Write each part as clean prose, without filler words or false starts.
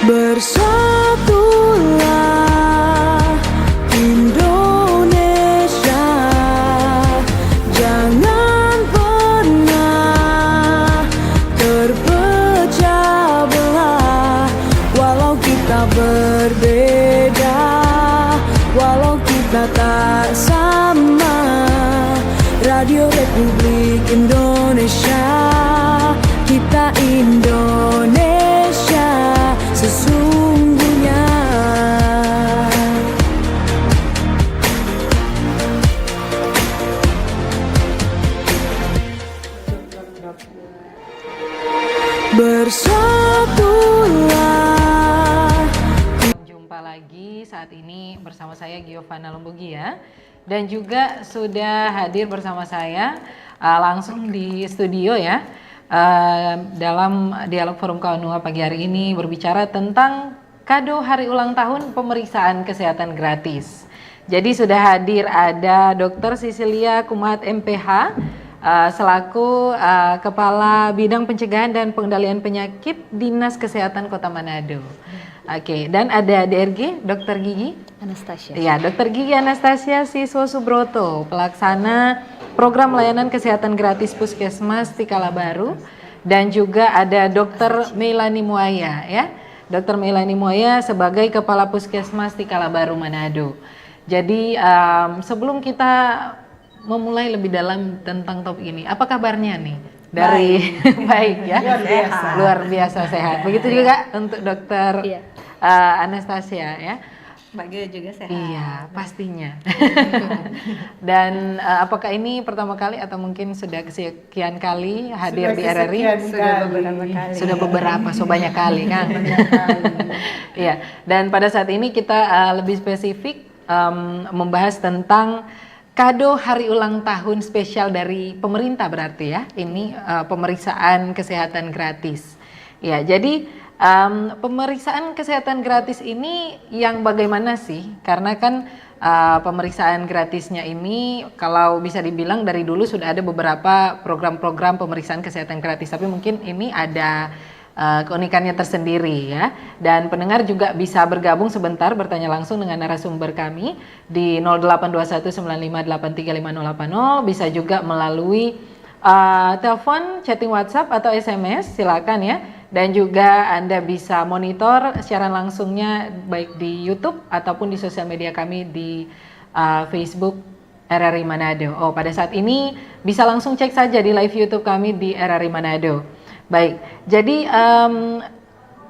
Bersatulah Indonesia, jangan pernah terpecah belah. Walau kita berbeda, walau kita tak sama, Radio Republik Indonesia, kita Indonesia sesungguhnya. Bersatulah. Jumpa lagi saat ini bersama saya Giovanna Lumbugia, dan juga sudah hadir bersama saya langsung di studio ya, dalam dialog forum Kawanua pagi hari ini berbicara tentang kado hari ulang tahun pemeriksaan kesehatan gratis. Jadi sudah hadir ada Dr. Cecilia Kumat MPH selaku Kepala Bidang Pencegahan dan Pengendalian Penyakit Dinas Kesehatan Kota Manado. Oke, dan ada DRG Dr. Gigi Anastasia. Ya, Dr. Gigi Anastasia Siswo Subroto, pelaksana program layanan kesehatan gratis Puskesmas Tikala Baru, dan juga ada Dr. Melani Muaya ya. Dr. Melani Muaya sebagai Kepala Puskesmas Tikala Baru Manado. Jadi sebelum kita memulai lebih dalam tentang topik ini, apa kabarnya nih? Dari baik ya, luar biasa sehat. Begitu juga untuk Dokter Anastasia ya. Mbak Gio juga sehat. Iya, pastinya. Dan apakah ini pertama kali atau mungkin sudah kesekian kali hadir di RRI? Sudah beberapa kali. Sudah beberapa, so banyak kali kan. Iya. Dan pada saat ini kita lebih spesifik membahas tentang kado hari ulang tahun spesial dari pemerintah berarti ya. Ini pemeriksaan kesehatan gratis. Ya, jadi pemeriksaan kesehatan gratis ini yang bagaimana sih? Karena kan pemeriksaan gratisnya ini kalau bisa dibilang dari dulu sudah ada beberapa program-program pemeriksaan kesehatan gratis, tapi mungkin ini ada keunikannya tersendiri ya. Dan pendengar juga bisa bergabung sebentar bertanya langsung dengan narasumber kami di 082195835080, bisa juga melalui telepon, chatting WhatsApp atau SMS, silakan ya. Dan juga Anda bisa monitor siaran langsungnya baik di YouTube ataupun di sosial media kami di Facebook RRI Manado. Oh, pada saat ini bisa langsung cek saja di live YouTube kami di RRI Manado. Baik, jadi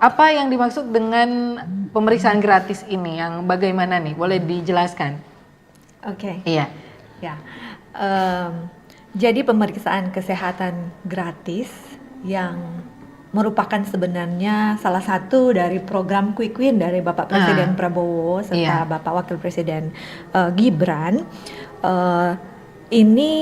apa yang dimaksud dengan pemeriksaan gratis ini, yang bagaimana nih? Boleh dijelaskan? Oke. Iya. Ya. Jadi pemeriksaan kesehatan gratis yang merupakan sebenarnya salah satu dari program Quick Win dari Bapak Presiden Prabowo serta Bapak Wakil Presiden Gibran. Ini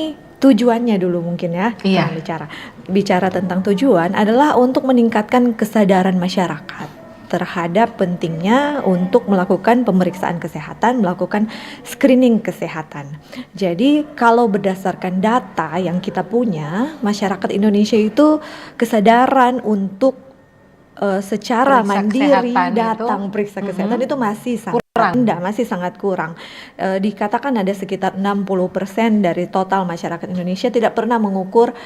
tujuannya dulu mungkin ya, kita bicara tentang tujuan adalah untuk meningkatkan kesadaran masyarakat terhadap pentingnya untuk melakukan pemeriksaan kesehatan, melakukan screening kesehatan. Jadi kalau berdasarkan data yang kita punya, masyarakat Indonesia itu kesadaran untuk secara periksa mandiri datang periksa kesehatan itu masih sangat rendah, masih sangat kurang. Dikatakan ada sekitar 60% dari total masyarakat Indonesia tidak pernah mengukur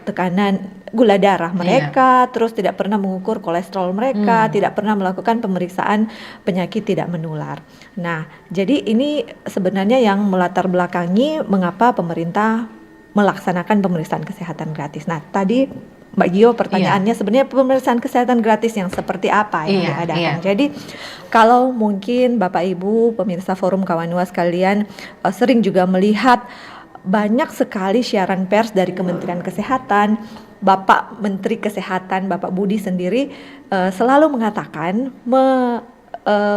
tekanan gula darah mereka, terus tidak pernah mengukur kolesterol mereka, tidak pernah melakukan pemeriksaan penyakit tidak menular. Nah, jadi ini sebenarnya yang melatar belakangi mengapa pemerintah melaksanakan pemeriksaan kesehatan gratis. Nah, tadi Mbak Gio pertanyaannya sebenarnya pemeriksaan kesehatan gratis yang seperti apa yang diadakan. Jadi kalau mungkin Bapak Ibu pemirsa Forum Kawanua sekalian sering juga melihat banyak sekali siaran pers dari Kementerian Kesehatan, Bapak Menteri Kesehatan Bapak Budi sendiri selalu mengatakan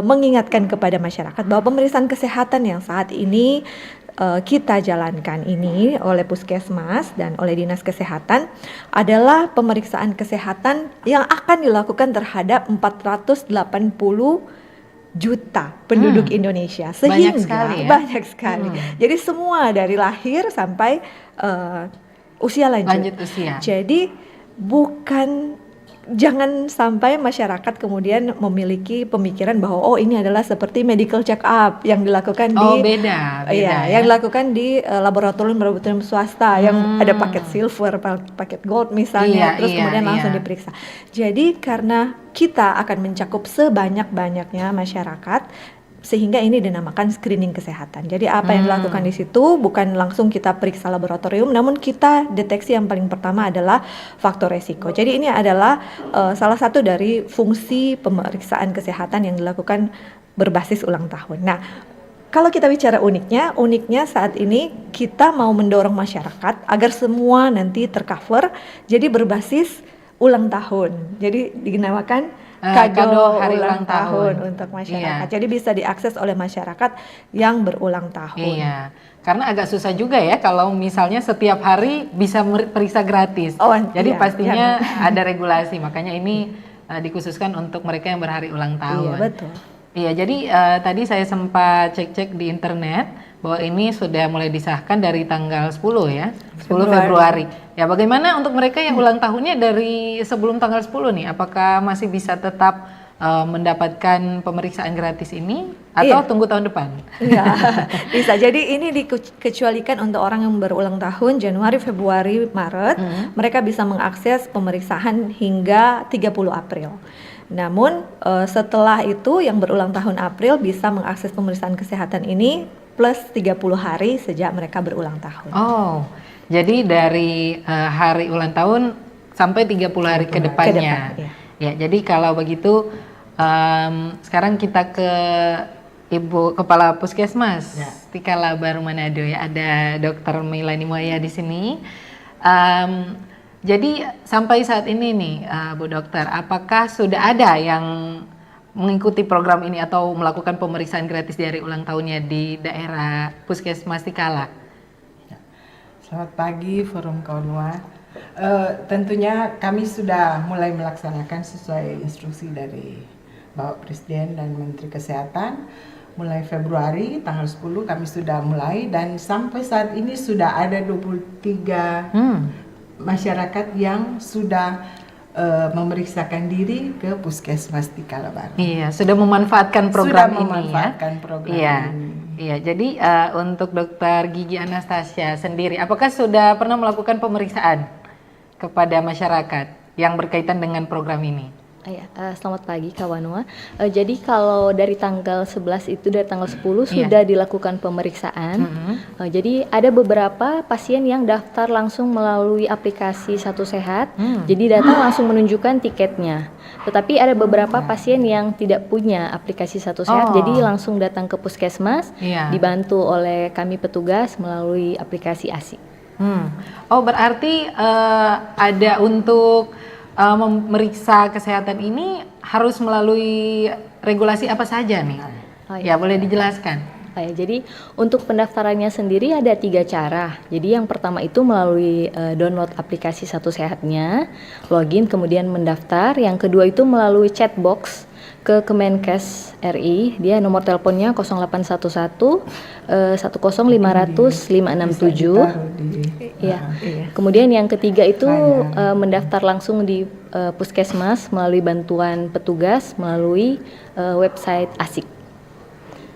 mengingatkan kepada masyarakat bahwa pemeriksaan kesehatan yang saat ini kita jalankan ini oleh Puskesmas dan oleh Dinas Kesehatan adalah pemeriksaan kesehatan yang akan dilakukan terhadap 480 juta penduduk Indonesia, sehingga banyak sekali. Jadi semua dari lahir sampai usia lanjut. Usia. Jadi bukan jangan sampai masyarakat kemudian memiliki pemikiran bahwa oh ini adalah seperti medical check up yang dilakukan beda iya, ya. yang dilakukan di laboratorium swasta yang ada paket silver, paket gold misalnya, terus kemudian langsung diperiksa. Jadi karena kita akan mencakup sebanyak-banyaknya masyarakat, sehingga ini dinamakan screening kesehatan. Jadi apa yang dilakukan di situ bukan langsung kita periksa laboratorium, namun kita deteksi yang paling pertama adalah faktor resiko. Jadi ini adalah salah satu dari fungsi pemeriksaan kesehatan yang dilakukan berbasis ulang tahun. Nah, kalau kita bicara uniknya saat ini kita mau mendorong masyarakat agar semua nanti tercover, jadi berbasis ulang tahun. Jadi dinamakan kado hari ulang tahun untuk masyarakat. Jadi bisa diakses oleh masyarakat yang berulang tahun. Iya, karena agak susah juga ya kalau misalnya setiap hari bisa periksa gratis. Jadi pastinya ada regulasi, makanya ini dikhususkan untuk mereka yang berhari ulang tahun. Iya, betul. Iya, jadi tadi saya sempat cek-cek di internet bahwa ini sudah mulai disahkan dari tanggal 10 ya, 10 Februari. Ya, bagaimana untuk mereka yang ulang tahunnya dari sebelum tanggal 10 nih? Apakah masih bisa tetap mendapatkan pemeriksaan gratis ini atau tunggu tahun depan? Iya, bisa. Jadi ini dikecualikan untuk orang yang berulang tahun Januari, Februari, Maret. Mereka bisa mengakses pemeriksaan hingga 30 April. Namun setelah itu yang berulang tahun April bisa mengakses pemeriksaan kesehatan ini plus 30 hari sejak mereka berulang tahun. Oh, jadi dari hari ulang tahun sampai 30 hari ke depannya. Ya, jadi kalau begitu sekarang kita ke Ibu Kepala Puskesmas Tikalabar Manado ya, ada Dr. Meilani Moya di sini. Jadi sampai saat ini nih Bu Dokter, apakah sudah ada yang mengikuti program ini atau melakukan pemeriksaan gratis di hari ulang tahunnya di daerah Puskesmas Tikala? Selamat pagi Forum Kaunua. Tentunya kami sudah mulai melaksanakan sesuai instruksi dari Bapak Presiden dan Menteri Kesehatan. Mulai Februari tanggal 10 kami sudah mulai dan sampai saat ini sudah ada 23 masyarakat yang sudah memeriksakan diri ke Puskesmas Tikalabar. Iya, sudah memanfaatkan program sudah ini memanfaatkan ya. program ini. Iya, jadi untuk Dokter Gigi Anastasia sendiri, apakah sudah pernah melakukan pemeriksaan kepada masyarakat yang berkaitan dengan program ini? Selamat pagi Kak Wanua. Jadi kalau dari tanggal 11 itu dari tanggal 10 sudah dilakukan pemeriksaan. Jadi ada beberapa pasien yang daftar langsung melalui aplikasi Satu Sehat. Jadi datang langsung menunjukkan tiketnya. Tetapi ada beberapa pasien yang tidak punya aplikasi Satu Sehat, jadi langsung datang ke puskesmas, dibantu oleh kami petugas melalui aplikasi ASI. Oh, berarti ada untuk memeriksa kesehatan ini harus melalui regulasi apa saja nih? Ya, boleh dijelaskan. Jadi untuk pendaftarannya sendiri ada 3 cara. Jadi yang pertama itu melalui download aplikasi Satu Sehatnya, login kemudian mendaftar. Yang kedua itu melalui chatbox ke Kemenkes RI, dia nomor teleponnya 0811 10 500 567. Ya. Kemudian yang ketiga itu mendaftar langsung di puskesmas melalui bantuan petugas melalui website ASIK.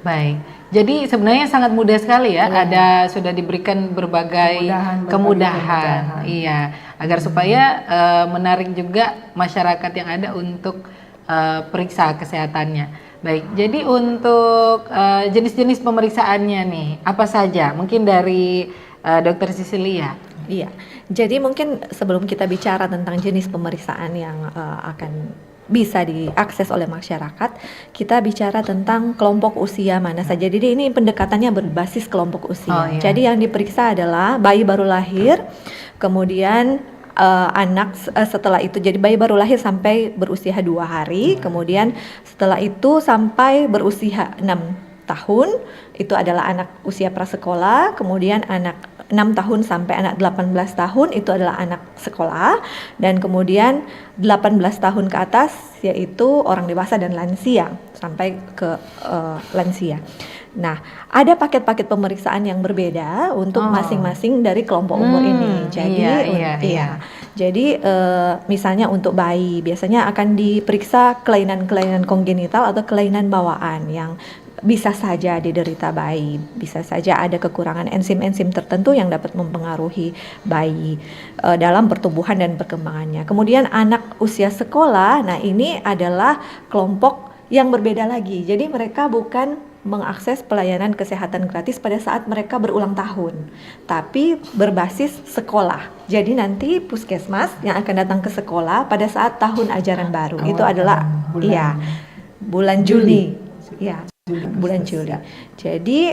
Baik. Jadi sebenarnya sangat mudah sekali ya. Ada sudah diberikan berbagai kemudahan. Iya, agar supaya menarik juga masyarakat yang ada untuk periksa kesehatannya. Baik, jadi untuk jenis-jenis pemeriksaannya nih, apa saja? Mungkin dari Dokter Sisilia. Iya, jadi mungkin sebelum kita bicara tentang jenis pemeriksaan yang akan bisa diakses oleh masyarakat, kita bicara tentang kelompok usia mana saja. Jadi ini pendekatannya berbasis kelompok usia. Jadi yang diperiksa adalah bayi baru lahir, kemudian anak setelah itu, jadi bayi baru lahir sampai berusia 2 hari, kemudian setelah itu sampai berusia 6 tahun, itu adalah anak usia prasekolah, kemudian anak 6 tahun sampai anak 18 tahun itu adalah anak sekolah, dan kemudian 18 tahun ke atas yaitu orang dewasa dan lansia sampai ke lansia. Nah, ada paket-paket pemeriksaan yang berbeda untuk masing-masing dari kelompok umur ini. Jadi, Jadi misalnya untuk bayi biasanya akan diperiksa kelainan-kelainan kongenital atau kelainan bawaan yang bisa saja diderita bayi, bisa saja ada kekurangan enzim-enzim tertentu yang dapat mempengaruhi bayi dalam pertumbuhan dan perkembangannya. Kemudian anak usia sekolah, nah ini adalah kelompok yang berbeda lagi. Jadi mereka bukan mengakses pelayanan kesehatan gratis pada saat mereka berulang tahun, tapi berbasis sekolah. Jadi nanti puskesmas yang akan datang ke sekolah pada saat tahun ajaran baru itu adalah bulan Juli. Ya, bulan Juli. Jadi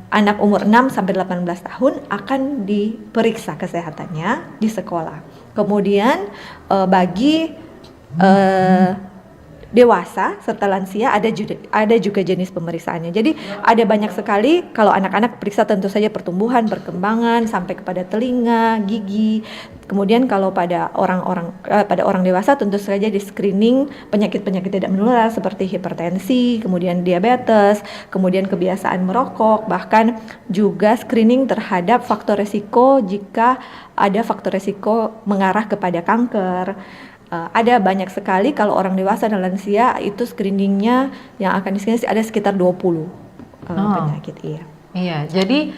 anak umur 6 sampai 18 tahun akan diperiksa kesehatannya di sekolah. Kemudian bagi dewasa serta lansia ada juga jenis pemeriksaannya. Jadi ada banyak sekali. Kalau anak-anak periksa tentu saja pertumbuhan, perkembangan sampai kepada telinga, gigi. Kemudian kalau pada orang dewasa tentu saja di screening penyakit-penyakit tidak menular seperti hipertensi, kemudian diabetes, kemudian kebiasaan merokok, bahkan juga screening terhadap faktor resiko jika ada faktor resiko mengarah kepada kanker. Ada banyak sekali. Kalau orang dewasa dan lansia itu screeningnya yang akan di-screening ada sekitar 20 penyakit. Iya, jadi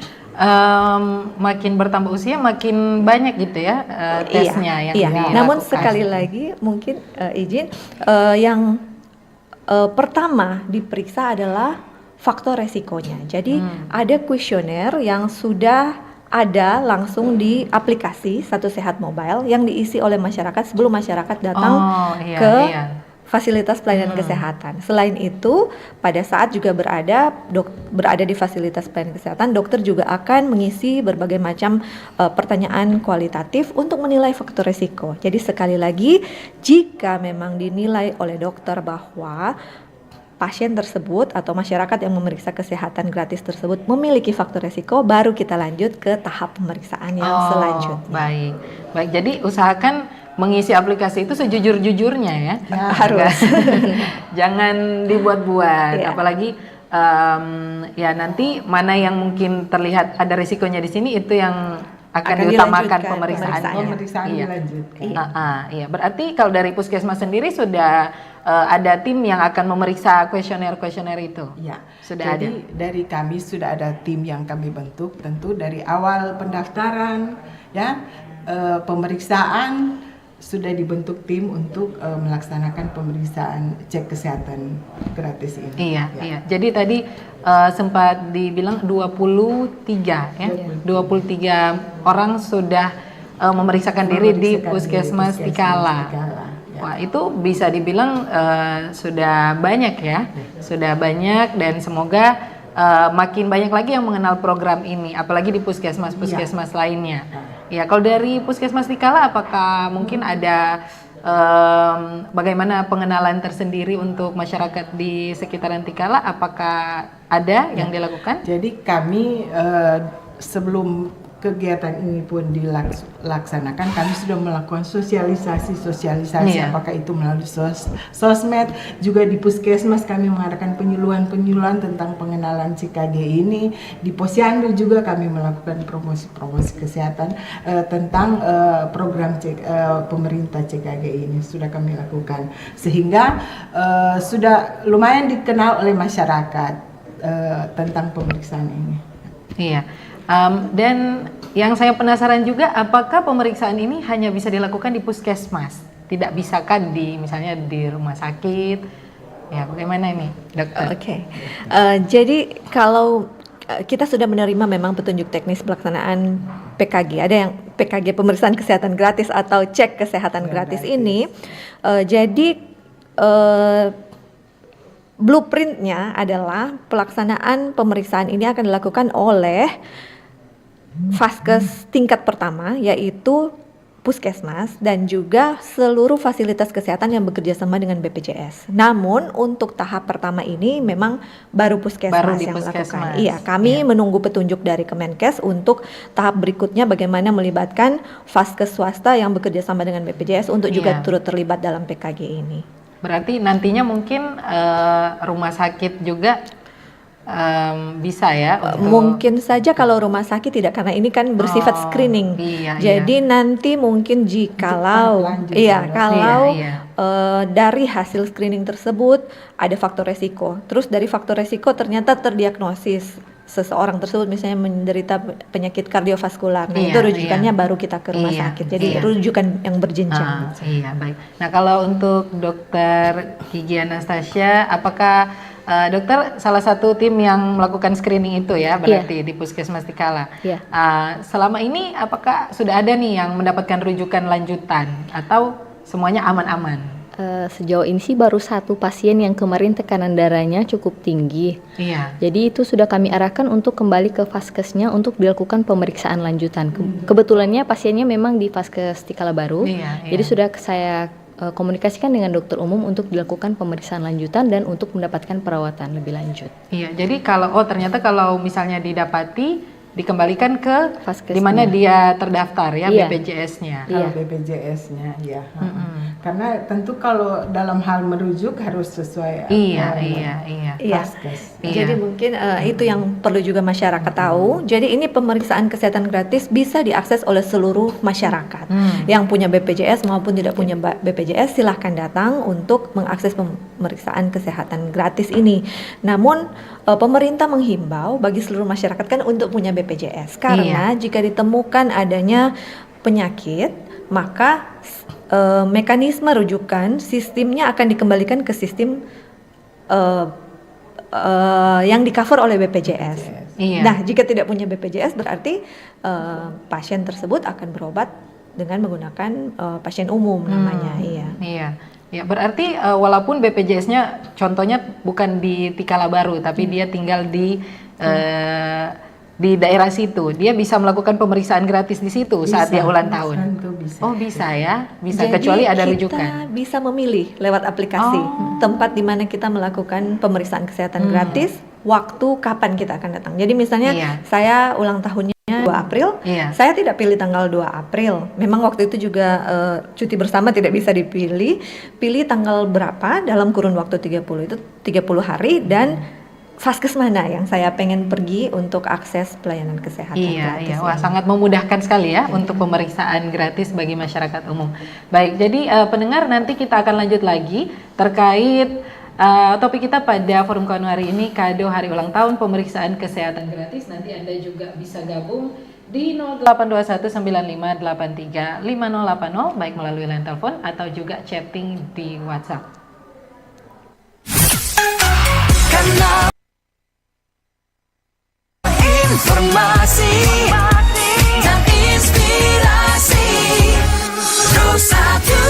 makin bertambah usia makin banyak gitu ya tesnya yang dilakukan. Namun sekali lagi mungkin izin yang pertama diperiksa adalah faktor resikonya. Jadi ada kuesioner yang sudah ada langsung di aplikasi Satu Sehat Mobile yang diisi oleh masyarakat sebelum masyarakat datang ke fasilitas pelayanan kesehatan. Selain itu, pada saat juga berada di fasilitas pelayanan kesehatan, dokter juga akan mengisi berbagai macam pertanyaan kualitatif untuk menilai faktor risiko. Jadi sekali lagi, jika memang dinilai oleh dokter bahwa pasien tersebut atau masyarakat yang memeriksa kesehatan gratis tersebut memiliki faktor resiko, baru kita lanjut ke tahap pemeriksaan yang selanjutnya. Baik. Jadi usahakan mengisi aplikasi itu sejujur-jujurnya ya. Harus. Jangan dibuat-buat. Apalagi ya nanti mana yang mungkin terlihat ada risikonya di sini itu yang akan diutamakan pemeriksaan dilanjutkan. Iya, berarti kalau dari puskesmas sendiri sudah ada tim yang akan memeriksa kuesioner itu. Ya, sudah jadi dari kami sudah ada tim yang kami bentuk, tentu dari awal pendaftaran, ya, pemeriksaan sudah dibentuk tim untuk melaksanakan pemeriksaan cek kesehatan gratis ini. Iya. Jadi tadi sempat dibilang 23 ya. 23 orang sudah memeriksakan diri di Puskesmas Tikala. Wah, itu bisa dibilang sudah banyak ya. Sudah banyak dan semoga makin banyak lagi yang mengenal program ini, apalagi di puskesmas lainnya. Ya, kalau dari Puskesmas Tikala, apakah mungkin ada bagaimana pengenalan tersendiri untuk masyarakat di sekitaran Tikala? Apakah ada yang dilakukan? Jadi kami sebelum kegiatan ini pun dilaksanakan, kami sudah melakukan sosialisasi, apakah itu melalui sosmed, juga di puskesmas kami mengadakan penyuluhan tentang pengenalan CKG ini. Di Posyandu juga kami melakukan promosi kesehatan tentang program pemerintah CKG ini sudah kami lakukan, sehingga sudah lumayan dikenal oleh masyarakat tentang pemeriksaan ini. Iya. Dan yang saya penasaran juga, apakah pemeriksaan ini hanya bisa dilakukan di puskesmas? Tidak bisakah misalnya di rumah sakit? Ya, bagaimana ini, dokter? Oke. Jadi kalau kita sudah menerima memang petunjuk teknis pelaksanaan PKG, ada yang PKG pemeriksaan kesehatan gratis atau cek kesehatan gratis ini. Jadi blueprintnya adalah pelaksanaan pemeriksaan ini akan dilakukan oleh Vaskes tingkat pertama, yaitu puskesmas dan juga seluruh fasilitas kesehatan yang bekerja sama dengan BPJS. Namun untuk tahap pertama ini memang baru puskesmas yang melakukan. Iya, kami menunggu petunjuk dari Kemenkes untuk tahap berikutnya bagaimana melibatkan Vaskes swasta yang bekerja sama dengan BPJS untuk juga turut terlibat dalam PKG ini. Berarti nantinya mungkin rumah sakit juga bisa ya untuk Mungkin saja kalau rumah sakit tidak, karena ini kan bersifat screening. iya, Jadi nanti mungkin jikalau, lanjut, iya, ya. kalau Iya, dari hasil screening tersebut ada faktor resiko. Terus dari faktor resiko ternyata terdiagnosis seseorang tersebut misalnya menderita penyakit kardiovaskular. Nah, Iya, itu rujukannya iya. baru kita ke rumah Iya, sakit. Jadi iya. rujukan yang berjenjang. Iya, baik. Nah, kalau untuk Dokter Gigi Anastasia, apakah dokter salah satu tim yang melakukan screening itu ya, berarti di Puskesmas Tikala. Iya. Selama ini apakah sudah ada nih yang mendapatkan rujukan lanjutan atau semuanya aman-aman? Sejauh ini sih baru satu pasien yang kemarin tekanan darahnya cukup tinggi. Iya. Jadi itu sudah kami arahkan untuk kembali ke Vaskesnya untuk dilakukan pemeriksaan lanjutan. Kebetulannya pasiennya memang di Vaskes Tikala Baru. Iya, iya. Jadi sudah saya komunikasikan dengan dokter umum untuk dilakukan pemeriksaan lanjutan dan untuk mendapatkan perawatan lebih lanjut. Iya, jadi ternyata kalau misalnya didapati dikembalikan ke Vaskesnya. di mana dia terdaftar ya, Iya. BPJS-nya. Iya. Kalau BPJS-nya ya. Karena tentu kalau dalam hal merujuk harus sesuai Iya. Iya. Vaskes. Iya. Jadi mungkin itu yang perlu juga masyarakat tahu. Jadi ini pemeriksaan kesehatan gratis bisa diakses oleh seluruh masyarakat. Yang punya BPJS maupun tidak punya BPJS silahkan datang untuk mengakses pemeriksaan kesehatan gratis ini. Namun pemerintah menghimbau bagi seluruh masyarakat kan untuk punya BPJS, karena jika ditemukan adanya penyakit, maka mekanisme rujukan sistemnya akan dikembalikan ke sistem yang di-cover oleh BPJS. Iya. Nah, jika tidak punya BPJS berarti pasien tersebut akan berobat dengan menggunakan pasien umum namanya. Iya. Ya, berarti walaupun BPJS-nya contohnya bukan di Tikala Baru, tapi dia tinggal di daerah situ, dia bisa melakukan pemeriksaan gratis di situ saat dia ulang tahun. Tentu bisa. Oh, bisa ya, bisa Jadi kecuali ada kita rujukan. bisa memilih lewat aplikasi tempat di mana kita melakukan pemeriksaan kesehatan gratis, waktu kapan kita akan datang. Jadi misalnya Iya. saya ulang tahunnya 2 April, Iya. saya tidak pilih tanggal 2 April. Memang waktu itu juga cuti bersama tidak bisa dipilih. Pilih tanggal berapa dalam kurun waktu 30 itu 30 hari dan vaskes mana yang saya pengen pergi untuk akses pelayanan kesehatan gratis. Iya. Wah, sangat memudahkan sekali ya untuk pemeriksaan gratis bagi masyarakat umum. Baik, jadi pendengar, nanti kita akan lanjut lagi terkait topik kita pada forum kawan hari ini, kado hari ulang tahun pemeriksaan kesehatan gratis. Nanti Anda juga bisa gabung di 082195835080 baik melalui line telepon atau juga chatting di WhatsApp. Informasi dan inspirasi Bersatu.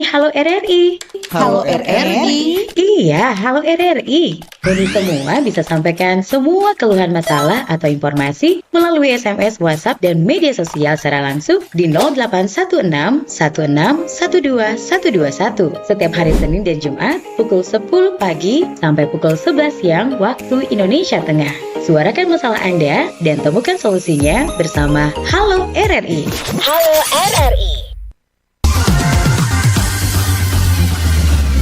Halo RRI. Halo RRI. Iya, halo RRI. Kami semua bisa sampaikan semua keluhan masalah atau informasi melalui SMS, WhatsApp, dan media sosial secara langsung di 0816 16 12 121 setiap hari Senin dan Jumat pukul 10 pagi sampai pukul 11 siang waktu Indonesia Tengah. Suarakan masalah Anda dan temukan solusinya bersama Halo RRI. Halo RRI.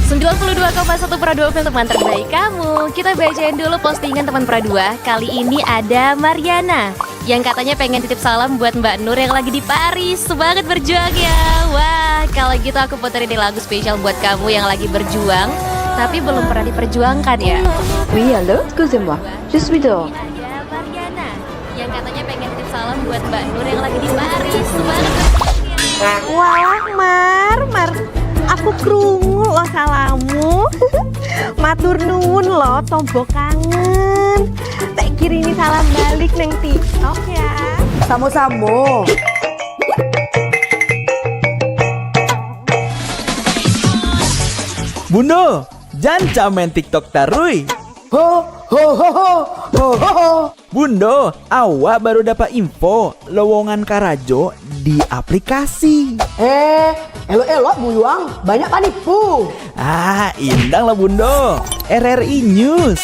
92,1 Pro 2 FM teman terbaik kamu. Kita bacain dulu postingan teman Pro 2. Kali ini ada Mariana yang katanya pengen titip salam buat Mbak Nur yang lagi di Paris. Semangat berjuang ya. Wah, kalau gitu aku puterin di lagu spesial buat kamu yang lagi berjuang tapi belum pernah diperjuangkan ya. Oui, allô, excusez-moi, je suis dehors. Ada Mariana yang katanya pengen titip salam buat Mbak Nur yang lagi di Paris. Semangat berjuang ya. Walah Mar, aku krungu lo salamu. Matur nuwun lo, tombo kangen. Tak kirimi salam balik neng TikTok ya. Samo-samo. Bundo, jangan main TikTok tarui. Ho ho ho ho ho ho ho. Bundo, awak baru dapat info lowongan Karajo di aplikasi. Elok-elok buyuang, banyak panipu. Indang lah Bundo. RRI News.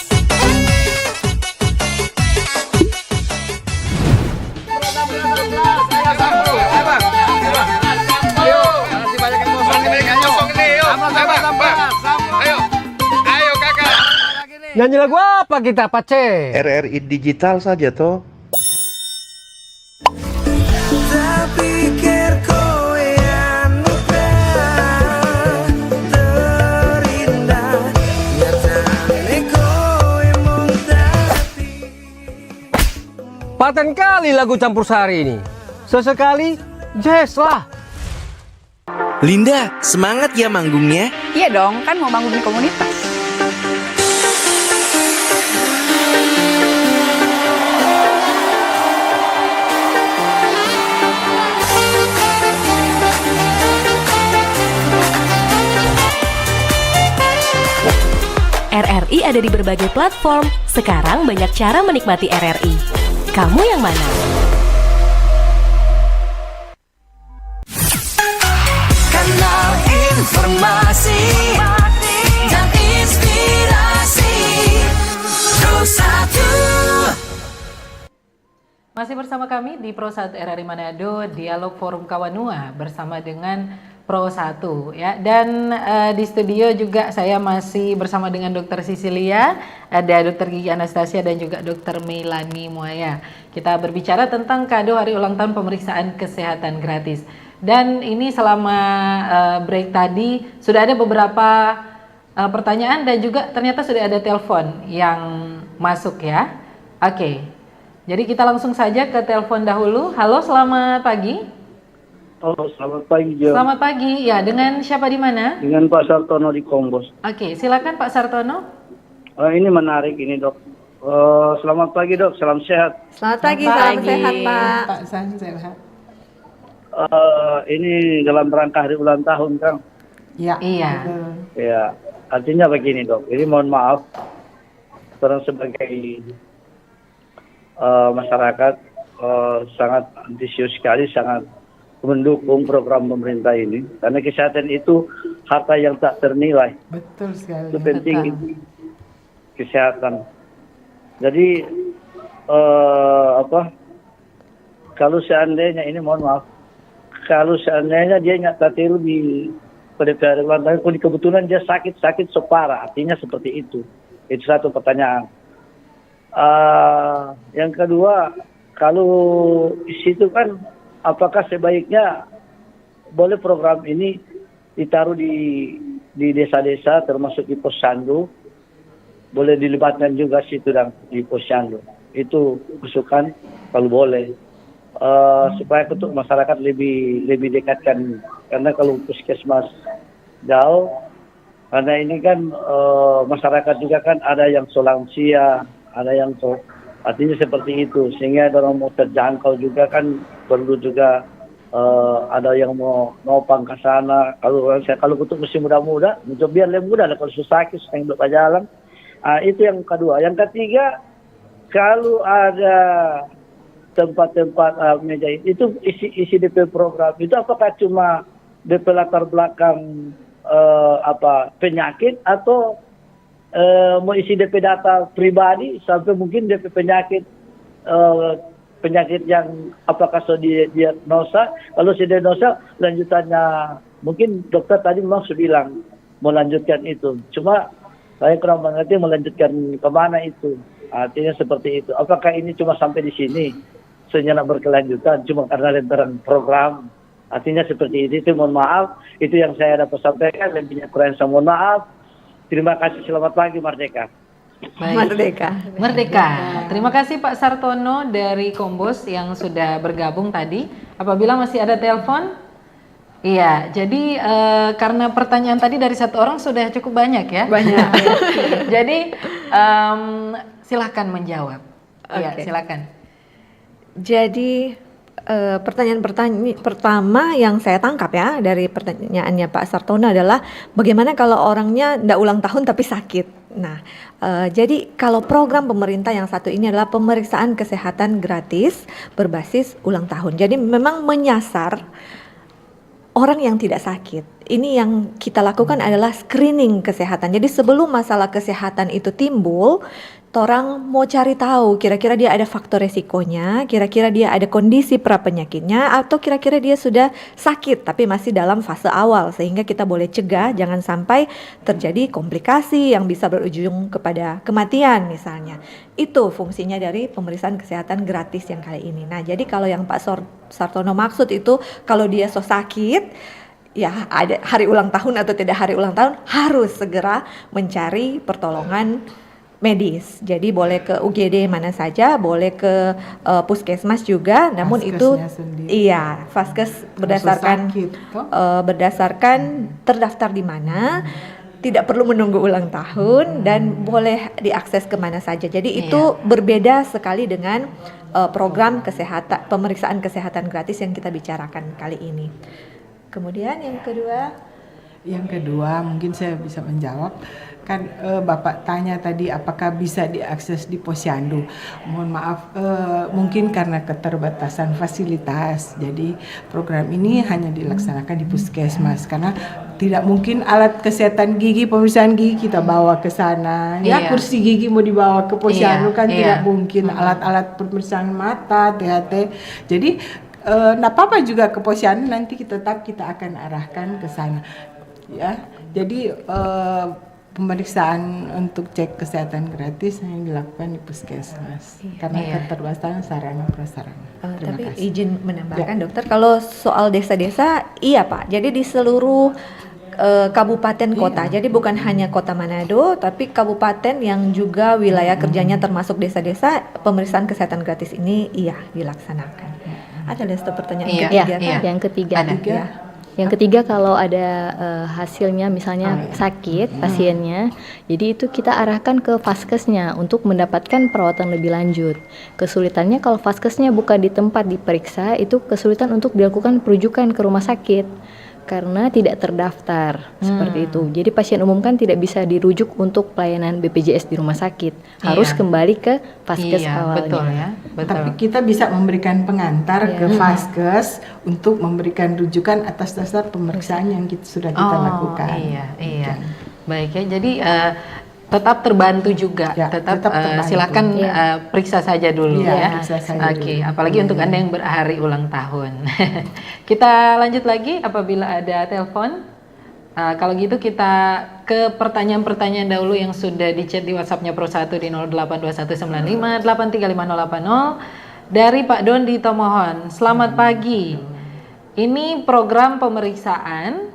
Nyanyi lagu apa kita, Pace? RRI digital saja toh. Paten kali lagu campur sari ini. Sesekali jazz lah. Linda, semangat ya manggungnya. Iya dong, kan mau manggung di komunitas. RRI ada di berbagai platform. Sekarang banyak cara menikmati RRI. Kamu yang mana? Kanal informasi dan inspirasi Pro 1. Masih bersama kami di Pro 1 RRI Manado, Dialog Forum Kawanua bersama dengan Pro 1 ya. Dan di studio juga saya masih bersama dengan Dr. Sisilia, ada Dr. Gigi Anastasia dan juga Dr. Meilani Muaya. Kita berbicara tentang kado hari ulang tahun pemeriksaan kesehatan gratis. Dan ini selama break tadi sudah ada beberapa pertanyaan dan juga ternyata sudah ada telepon yang masuk ya. Oke. Jadi kita langsung saja ke telepon dahulu. Halo, selamat pagi. Oh, selamat pagi, Jo. Selamat pagi. Ya, dengan siapa di mana? Dengan Pak Sartono di Kombos. Oke, silakan Pak Sartono. Ini menarik ini, Dok. Selamat pagi, Dok. Salam sehat. Selamat pagi, salam sehat, Pak. Pak San sehat. Ini dalam rangka hari ulang tahun, Kang. Ya. Iya. Ya, artinya begini, Dok. Ini mohon maaf, orang sebagai masyarakat sangat antusias sekali, sangat mendukung program pemerintah ini, karena kesehatan itu harta yang tak ternilai. Betul sekali. Itu penting itu, kesehatan. Jadi kalau seandainya ini mohon maaf, kalau seandainya dia nggak tatil di pada ulang tahun, kalau kebetulan dia sakit separah, artinya seperti itu. Itu satu pertanyaan. Yang kedua, kalau di situ kan, apakah sebaiknya boleh program ini ditaruh di desa-desa, termasuk di posyandu, boleh dilibatkan juga situ dan di posyandu. Itu usukan kalau boleh, supaya untuk masyarakat lebih dekatkan, karena kalau puskesmas jauh, karena ini kan masyarakat juga kan ada yang lansia, ada yang artinya seperti itu, sehingga orang mau terjangkau juga kan perlu juga ada yang mau nopang ke sana. Kalau untuk mesti muda-muda, untuk biar lebih mudah lah, kalau susah sakit yang berjalan. Itu yang kedua. Yang ketiga, kalau ada tempat-tempat meja itu isi DP program itu apakah cuma DP latar belakang penyakit atau mau isi DP data pribadi sampai mungkin DP penyakit yang apakah sudah diagnosa, kalau sudah diagnosa lanjutannya mungkin dokter tadi memang sudah bilang mau lanjutkan itu, cuma saya kurang mengerti melanjutkan kemana itu, artinya seperti itu. Apakah ini cuma sampai di sini senyana berkelanjutan cuma karena lantaran program, artinya seperti itu. Mohon maaf, itu yang saya dapat sampaikan, dan punya kurang saya mohon maaf. Terima kasih, selamat pagi, Merdeka. Baik. Merdeka. Terima kasih Pak Sartono dari Kombos yang sudah bergabung tadi. Apabila masih ada telepon, iya. Jadi karena pertanyaan tadi dari satu orang sudah cukup banyak ya. Banyak. Jadi silahkan menjawab. Iya, silakan. Jadi pertanyaan pertama yang saya tangkap ya dari pertanyaannya Pak Sartono adalah bagaimana kalau orangnya ndak ulang tahun tapi sakit. Nah, jadi kalau program pemerintah yang satu ini adalah pemeriksaan kesehatan gratis berbasis ulang tahun. Jadi memang menyasar orang yang tidak sakit. Ini yang kita lakukan adalah screening kesehatan. Jadi sebelum masalah kesehatan itu timbul, Torang mau cari tahu kira-kira dia ada faktor resikonya, kira-kira dia ada kondisi prapenyakitnya, atau kira-kira dia sudah sakit tapi masih dalam fase awal, sehingga kita boleh cegah jangan sampai terjadi komplikasi yang bisa berujung kepada kematian misalnya. Itu fungsinya dari pemeriksaan kesehatan gratis yang kali ini. Nah, jadi kalau yang Pak Sartono maksud itu kalau dia sakit, ya ada hari ulang tahun atau tidak hari ulang tahun, harus segera mencari pertolongan medis. Jadi boleh ke UGD mana saja, boleh ke puskesmas juga. Namun itu iya, vaskes berdasarkan berdasarkan terdaftar di mana, tidak perlu menunggu ulang tahun dan boleh diakses kemana saja. Jadi itu berbeda sekali dengan program kesehatan, pemeriksaan kesehatan gratis yang kita bicarakan kali ini. Kemudian yang kedua mungkin saya bisa menjawab. Kan Bapak tanya tadi apakah bisa diakses di posyandu. Mohon maaf, mungkin karena keterbatasan fasilitas. Jadi program ini hanya dilaksanakan di puskesmas karena tidak mungkin alat kesehatan gigi, pemeriksaan gigi kita bawa ke sana. Ya, kursi gigi mau dibawa ke posyandu kan tidak mungkin. Alat-alat pemeriksaan mata, THT. Jadi apa-apa juga ke posyandu, nanti kita akan arahkan ke sana. Ya, jadi pemeriksaan untuk cek kesehatan gratis hanya dilakukan di puskesmas karena keterbatasan sarana prasarana. Tapi izin menambahkan dokter, kalau soal desa-desa, iya Pak. Jadi di seluruh kabupaten kota. Jadi bukan hanya Kota Manado, tapi kabupaten yang juga wilayah kerjanya termasuk desa-desa, pemeriksaan kesehatan gratis ini dilaksanakan. Ada pertanyaan ketiga? Yang ketiga. Yang ketiga, kalau ada hasilnya misalnya sakit pasiennya, jadi itu kita arahkan ke vaskesnya untuk mendapatkan perawatan lebih lanjut. Kesulitannya kalau vaskesnya bukan di tempat diperiksa, itu kesulitan untuk dilakukan perujukan ke rumah sakit karena tidak terdaftar seperti itu. Jadi pasien umum kan tidak bisa dirujuk untuk pelayanan BPJS di rumah sakit, harus kembali ke vaskes awalnya. Betul ya. Betul. Tapi kita bisa memberikan pengantar ke vaskes untuk memberikan rujukan atas dasar pemeriksaan yang sudah kita lakukan. Iya. Baik ya. Jadi tetap terbantu juga. Tetap terbantu. Silakan periksa saja dulu Oke. Apalagi untuk Anda yang berhari ulang tahun. Kita lanjut lagi apabila ada telepon. Kalau gitu kita ke pertanyaan-pertanyaan dahulu yang sudah di chat di WhatsApp-nya Pro1 di 082195835080 dari Pak Don di Tomohon. Selamat pagi. Ini program pemeriksaan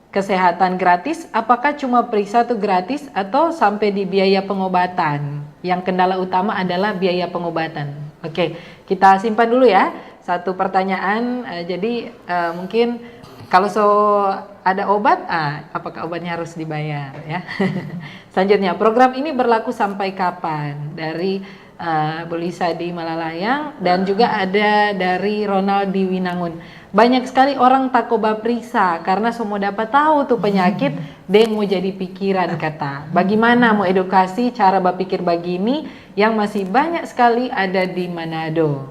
kesehatan gratis, apakah cuma periksa itu gratis atau sampai di biaya pengobatan? Yang kendala utama adalah biaya pengobatan. Oke, kita simpan dulu ya. Satu pertanyaan, jadi mungkin kalau ada obat, apakah obatnya harus dibayar ya? Selanjutnya, program ini berlaku sampai kapan? Dari Bu Lisa di Malalayang dan juga ada dari Ronald di Winangun. Banyak sekali orang takoba periksa karena semua dapat tahu tuh penyakit, deng mau jadi pikiran kata. Bagaimana mau edukasi cara berpikir begini yang masih banyak sekali ada di Manado.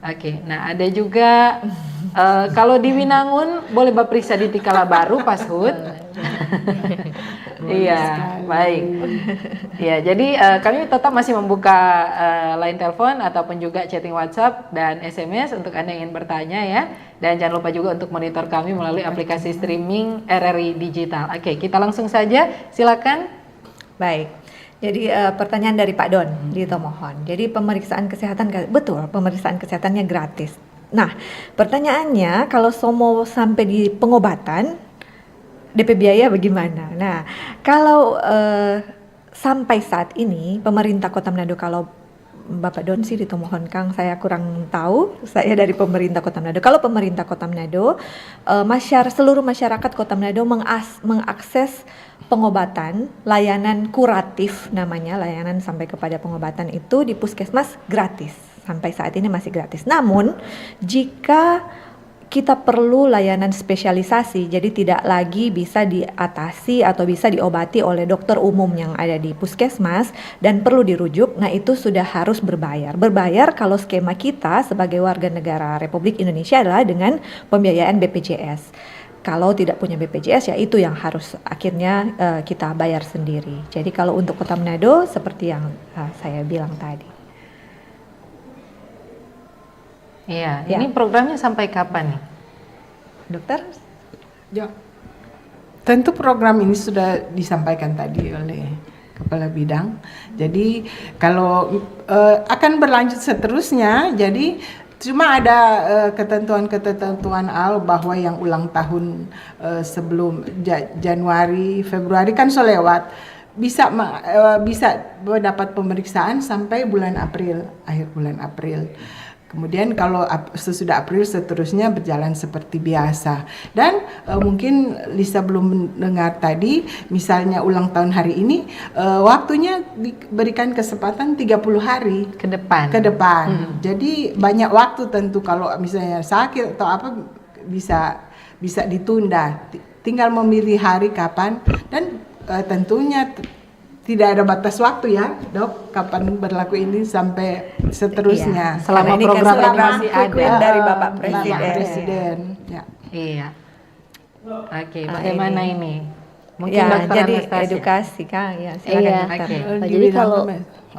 Oke, nah ada juga kalau di Winangun boleh berperiksa di Tikala Baru Pas Hud. Iya, baik. Ya, jadi kami tetap masih membuka line telepon ataupun juga chatting WhatsApp dan SMS untuk Anda yang ingin bertanya ya. Dan jangan lupa juga untuk monitor kami melalui aplikasi streaming RRI Digital. Oke, kita langsung saja. Silakan. Baik. Jadi pertanyaan dari Pak Don di Tomohon. Jadi pemeriksaan kesehatan, betul, pemeriksaan kesehatannya gratis. Nah, pertanyaannya kalau mau sampai di pengobatan, DP biaya bagaimana? Nah, kalau sampai saat ini pemerintah Kota Manado, kalau Bapak Don sih di Tomohon Kang, saya kurang tahu, saya dari pemerintah Kota Manado. Kalau pemerintah Kota Manado, seluruh masyarakat Kota Manado mengakses pengobatan, layanan kuratif namanya, layanan sampai kepada pengobatan itu di puskesmas gratis. Sampai saat ini masih gratis. Namun, jika kita perlu layanan spesialisasi, jadi tidak lagi bisa diatasi atau bisa diobati oleh dokter umum yang ada di puskesmas dan perlu dirujuk, nah itu sudah harus berbayar. Berbayar kalau skema kita sebagai warga negara Republik Indonesia adalah dengan pembiayaan BPJS. kalau tidak punya BPJS ya itu yang harus akhirnya kita bayar sendiri. Jadi kalau untuk Kota Manado seperti yang saya bilang tadi. Iya, Ya. ini programnya sampai kapan nih? Dokter? Ya. Tentu program ini sudah disampaikan tadi oleh Kepala Bidang. Jadi kalau akan berlanjut seterusnya, jadi cuma ada ketentuan-ketentuan bahwa yang ulang tahun sebelum Januari, Februari kan so lewat, bisa mendapat pemeriksaan sampai bulan April, akhir bulan April. Kemudian kalau sesudah April seterusnya berjalan seperti biasa. Dan mungkin Lisa belum mendengar tadi, misalnya ulang tahun hari ini, waktunya diberikan kesempatan 30 hari ke depan. Jadi banyak waktu tentu kalau misalnya sakit atau apa bisa ditunda. Tinggal memilih hari kapan dan tentunya tidak ada batas waktu ya, Dok, kapan berlaku ini sampai seterusnya. Iya, selama program ini masih ada dari Bapak Presiden. Ya. Iya. Oke, bagaimana ini? Mungkin Ya, Dokter jadi Anastasia. edukasi Kang, ya silakan Iya. dokter. Jadi kalau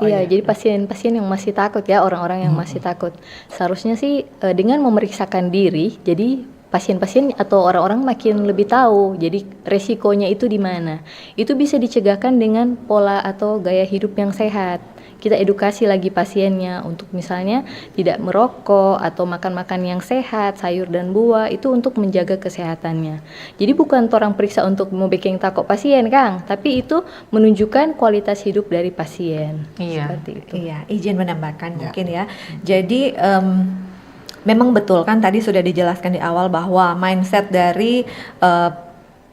jadi pasien-pasien yang masih takut ya, orang-orang yang masih takut. Seharusnya sih dengan memeriksakan diri, jadi pasien-pasien atau orang-orang makin lebih tahu. Jadi resikonya itu di mana. Itu bisa dicegahkan dengan pola atau gaya hidup yang sehat. Kita edukasi lagi pasiennya untuk misalnya tidak merokok atau makan-makan yang sehat, sayur dan buah, itu untuk menjaga kesehatannya. Jadi bukan orang periksa untuk mau bikin takut pasien, Kang, tapi itu menunjukkan kualitas hidup dari pasien. Iya. Seperti itu. Iya, izin menambahkan mungkin ya. Jadi memang betul kan tadi sudah dijelaskan di awal bahwa mindset dari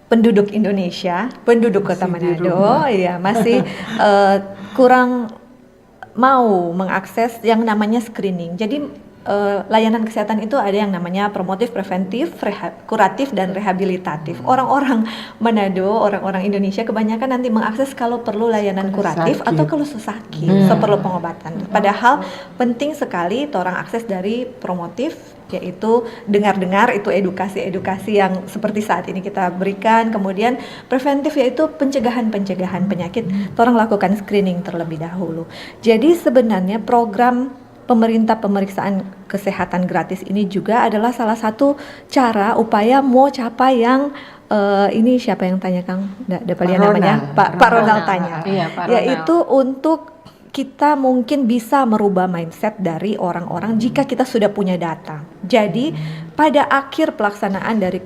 penduduk Indonesia, penduduk Kota Manado, ya masih kurang mau mengakses yang namanya screening. Jadi layanan kesehatan itu ada yang namanya promotif, preventif, kuratif, dan rehabilitatif. Orang-orang Manado, orang-orang Indonesia kebanyakan nanti mengakses kalau perlu layanan kuratif atau kalau sakit, perlu pengobatan. Padahal penting sekali orang akses dari promotif, yaitu dengar-dengar itu edukasi-edukasi yang seperti saat ini kita berikan. Kemudian preventif yaitu pencegahan penyakit, orang lakukan screening terlebih dahulu. Jadi sebenarnya program pemerintah pemeriksaan kesehatan gratis ini juga adalah salah satu cara upaya mau capai yang ini siapa yang tanya Kang? Dapat dia namanya Pak Ronald tanya. Iya, Pak Ronald. Yaitu untuk kita mungkin bisa merubah mindset dari orang-orang jika kita sudah punya data. Jadi pada akhir pelaksanaan dari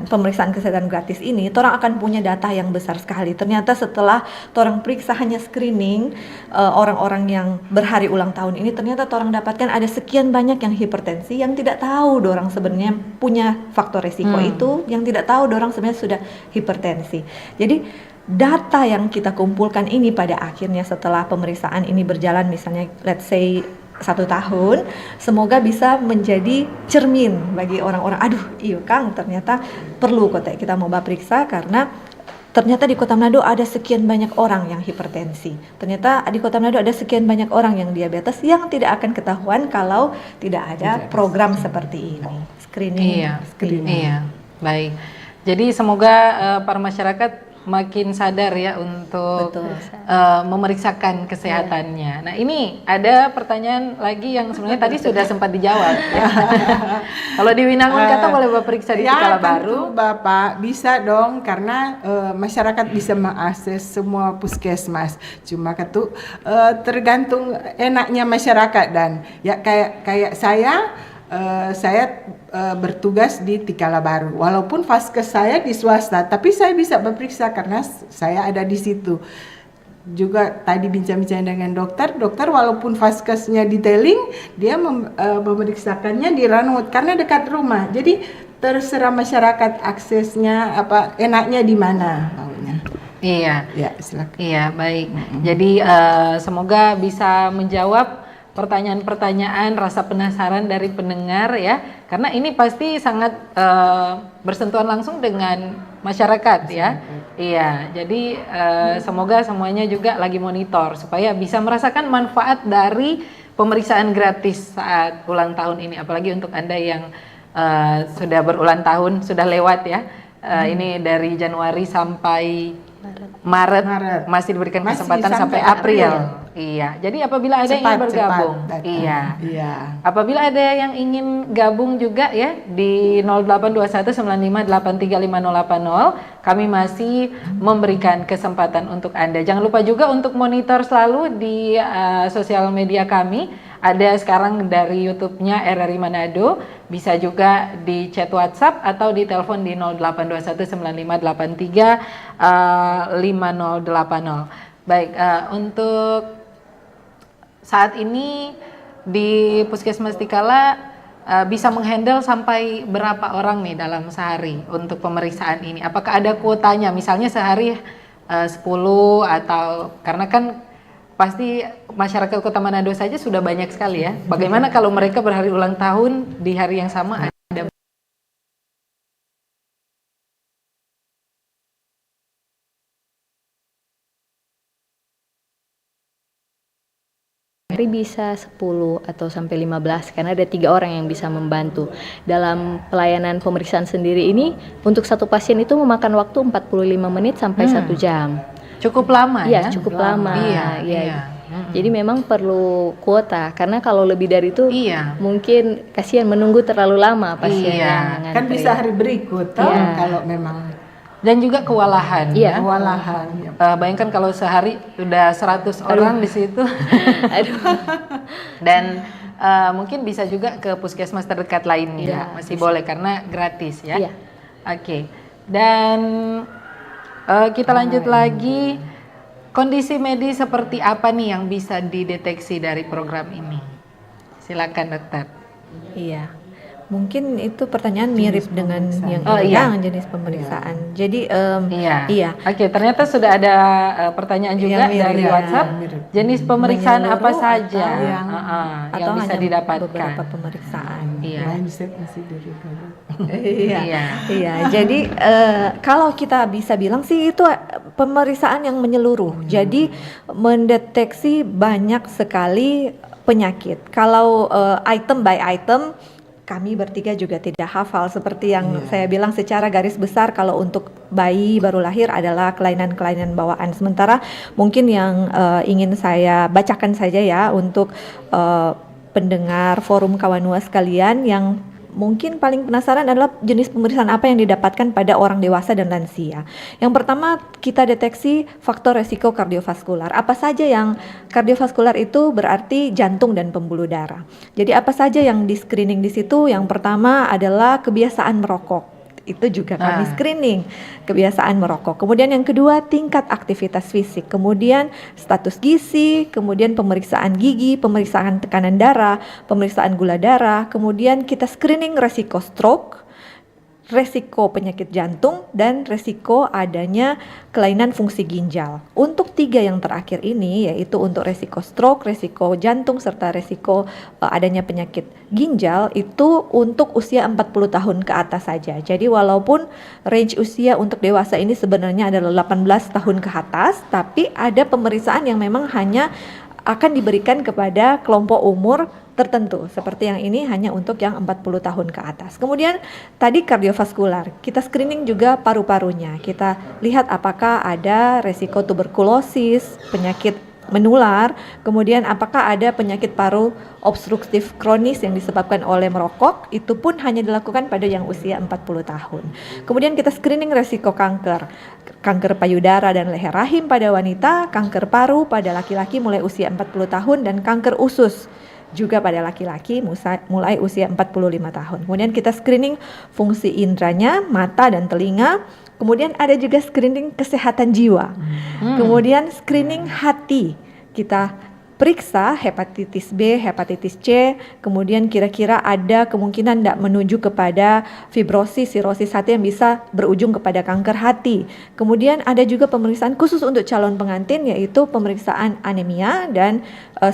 pemeriksaan kesehatan gratis ini, orang akan punya data yang besar sekali. Ternyata setelah orang periksa hanya screening orang-orang yang berhari ulang tahun ini, ternyata orang dapatkan ada sekian banyak yang hipertensi yang tidak tahu orang sebenarnya punya faktor risiko itu, yang tidak tahu orang sebenarnya sudah hipertensi. Jadi data yang kita kumpulkan ini pada akhirnya setelah pemeriksaan ini berjalan misalnya let's say 1 tahun, semoga bisa menjadi cermin bagi orang-orang, aduh iya Kang ternyata perlu kok kita mau periksa karena ternyata di Kota Manado ada sekian banyak orang yang hipertensi. Ternyata di Kota Manado ada sekian banyak orang yang diabetes yang tidak akan ketahuan kalau tidak ada program seperti ini. Screening. Iya, baik. Jadi semoga para masyarakat makin sadar ya untuk memeriksakan kesehatannya. Nah ini ada pertanyaan lagi yang sebenarnya tadi sudah sempat dijawab. Ya. Kalau di Winangun kata boleh Bapak periksa di Tikala Baru. Bapak bisa dong karena masyarakat bisa mengakses semua puskesmas. Cuma tergantung enaknya masyarakat dan ya kayak saya bertugas di Tikala Baru. Walaupun vaskes saya di swasta, tapi saya bisa berperiksa karena saya ada di situ. Juga tadi bincang-bincang dengan dokter walaupun vaskesnya di Teling, dia memeriksakannya di Ranut karena dekat rumah. Jadi terserah masyarakat aksesnya enaknya di mana maunya. Iya. Ya, silakan. Iya, baik. Jadi semoga bisa menjawab pertanyaan-pertanyaan, rasa penasaran dari pendengar ya, karena ini pasti sangat bersentuhan langsung dengan masyarakat ya. Iya, jadi semoga semuanya juga lagi monitor supaya bisa merasakan manfaat dari pemeriksaan gratis saat ulang tahun ini, apalagi untuk Anda yang sudah berulang tahun, sudah lewat ya. Ini dari Januari sampai Maret. Masih diberikan Masih kesempatan sampai April. Iya. Jadi apabila ada yang ingin bergabung, Iya. apabila ada yang ingin gabung juga ya di 082195835080, kami masih memberikan kesempatan untuk Anda. Jangan lupa juga untuk monitor selalu di sosial media kami. Ada sekarang dari YouTube-nya RRI Manado, bisa juga di chat WhatsApp atau di telepon di 082195835080. Baik, untuk saat ini di Puskesmas Tikala bisa menghandle sampai berapa orang nih dalam sehari untuk pemeriksaan ini? Apakah ada kuotanya? Misalnya sehari 10 atau karena kan pasti masyarakat Kota Manado saja sudah banyak sekali ya. Bagaimana kalau mereka berhari ulang tahun di hari yang sama ada Hari bisa 10 atau sampai 15 karena ada 3 orang yang bisa membantu. Dalam pelayanan pemeriksaan sendiri ini untuk satu pasien itu memakan waktu 45 menit sampai 1 jam. Cukup lama ya? Iya, cukup lama. Iya. Jadi memang perlu kuota karena kalau lebih dari itu mungkin kasihan menunggu terlalu lama pasien yang mengantri. Kan bisa hari berikut kalau memang. Dan juga kewalahan. Iya. Kewalahan. Bayangkan kalau sehari udah 100 orang di situ. Dan mungkin bisa juga ke puskesmas terdekat lainnya. Masih boleh karena gratis ya. Iya. Oke. Dan kita lanjut lagi. Kondisi medis seperti apa nih yang bisa dideteksi dari program ini? Silakan dokter. Iya. Mungkin itu pertanyaan mirip dengan yang jenis pemeriksaan. Jadi iya. Oke, ternyata sudah ada pertanyaan juga dari WhatsApp. Jenis pemeriksaan apa saja yang bisa didapatkan? Beberapa pemeriksaan. Mindset masih diri dulu. Iya. Jadi kalau kita bisa bilang sih itu pemeriksaan yang menyeluruh. Jadi mendeteksi banyak sekali penyakit. Kalau item by item kami bertiga juga tidak hafal seperti yang saya bilang secara garis besar. Kalau untuk bayi baru lahir adalah kelainan-kelainan bawaan. Sementara mungkin yang ingin saya bacakan saja ya untuk pendengar forum Kawanua sekalian yang mungkin paling penasaran adalah jenis pemeriksaan apa yang didapatkan pada orang dewasa dan lansia. Yang pertama kita deteksi faktor resiko kardiovaskular. Apa saja yang kardiovaskular itu berarti jantung dan pembuluh darah. Jadi apa saja yang di screening di situ? Yang pertama adalah kebiasaan merokok. Itu juga kami screening kebiasaan merokok. Kemudian yang kedua tingkat aktivitas fisik, kemudian status gizi, kemudian pemeriksaan gigi, pemeriksaan tekanan darah, pemeriksaan gula darah, kemudian kita screening resiko stroke, resiko penyakit jantung, dan resiko adanya kelainan fungsi ginjal. Untuk 3 yang terakhir ini yaitu untuk resiko stroke, resiko jantung, serta resiko adanya penyakit ginjal itu untuk usia 40 tahun ke atas saja. Jadi walaupun range usia untuk dewasa ini sebenarnya adalah 18 tahun ke atas, tapi ada pemeriksaan yang memang hanya akan diberikan kepada kelompok umur tertentu. Seperti yang ini hanya untuk yang 40 tahun ke atas. Kemudian tadi kardiovaskular, kita screening juga paru-parunya. Kita lihat apakah ada resiko tuberkulosis, penyakit menular, kemudian apakah ada penyakit paru obstruktif kronis yang disebabkan oleh merokok, itu pun hanya dilakukan pada yang usia 40 tahun. Kemudian kita screening resiko kanker payudara dan leher rahim pada wanita, kanker paru pada laki-laki mulai usia 40 tahun, dan kanker usus juga pada laki-laki mulai usia 45 tahun. Kemudian kita screening fungsi indranya, mata dan telinga. Kemudian ada juga screening kesehatan jiwa. Kemudian screening hati. Kita periksa hepatitis B, hepatitis C, kemudian kira-kira ada kemungkinan tidak menuju kepada fibrosis, sirosis hati yang bisa berujung kepada kanker hati. Kemudian ada juga pemeriksaan khusus untuk calon pengantin, yaitu pemeriksaan anemia dan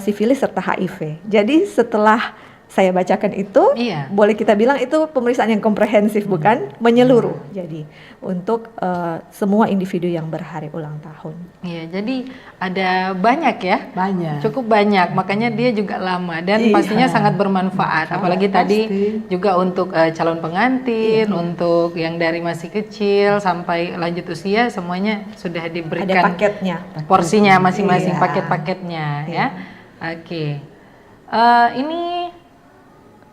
sifilis serta HIV. Jadi setelah saya bacakan itu, boleh kita bilang itu pemeriksaan yang komprehensif, bukan menyeluruh. Jadi untuk semua individu yang berhari ulang tahun. Iya, jadi ada banyak ya, cukup banyak, makanya dia juga lama dan pastinya sangat bermanfaat. Apalagi tadi juga untuk calon pengantin, untuk yang dari masih kecil sampai lanjut usia, semuanya sudah diberikan ada paketnya, porsinya masing-masing, paket-paketnya ya. Oke, ini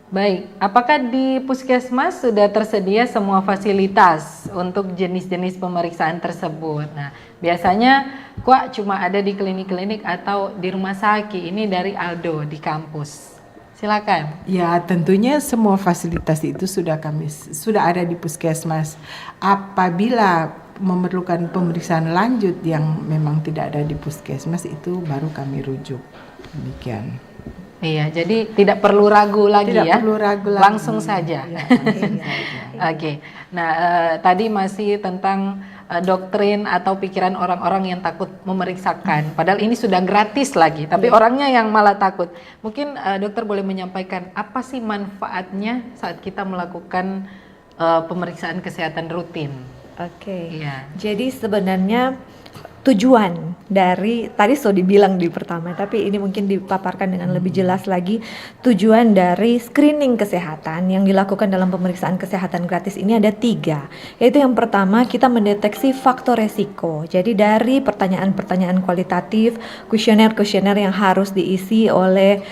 baik. Apakah di puskesmas sudah tersedia semua fasilitas untuk jenis-jenis pemeriksaan tersebut? Nah, biasanya kok cuma ada di klinik-klinik atau di rumah sakit? Ini dari Aldo di kampus. Silakan. Ya, tentunya semua fasilitas itu sudah ada di puskesmas. Apabila memerlukan pemeriksaan lanjut yang memang tidak ada di puskesmas, itu baru kami rujuk. Demikian. Iya, jadi tidak perlu ragu lagi ya. Tidak perlu ragu lagi. Langsung saja. Ya, langsung saja. Oke. Nah, tadi masih tentang doktrin atau pikiran orang-orang yang takut memeriksakan. Padahal ini sudah gratis lagi, tapi orangnya yang malah takut. Mungkin dokter boleh menyampaikan apa sih manfaatnya saat kita melakukan pemeriksaan kesehatan rutin? Oke. Iya. Jadi sebenarnya tujuan dari tadi sudah dibilang di pertama, tapi ini mungkin dipaparkan dengan lebih jelas lagi. Tujuan dari screening kesehatan yang dilakukan dalam pemeriksaan kesehatan gratis ini ada 3, yaitu yang pertama kita mendeteksi faktor resiko. Jadi dari pertanyaan-pertanyaan kualitatif, kuesioner-kuesioner yang harus diisi oleh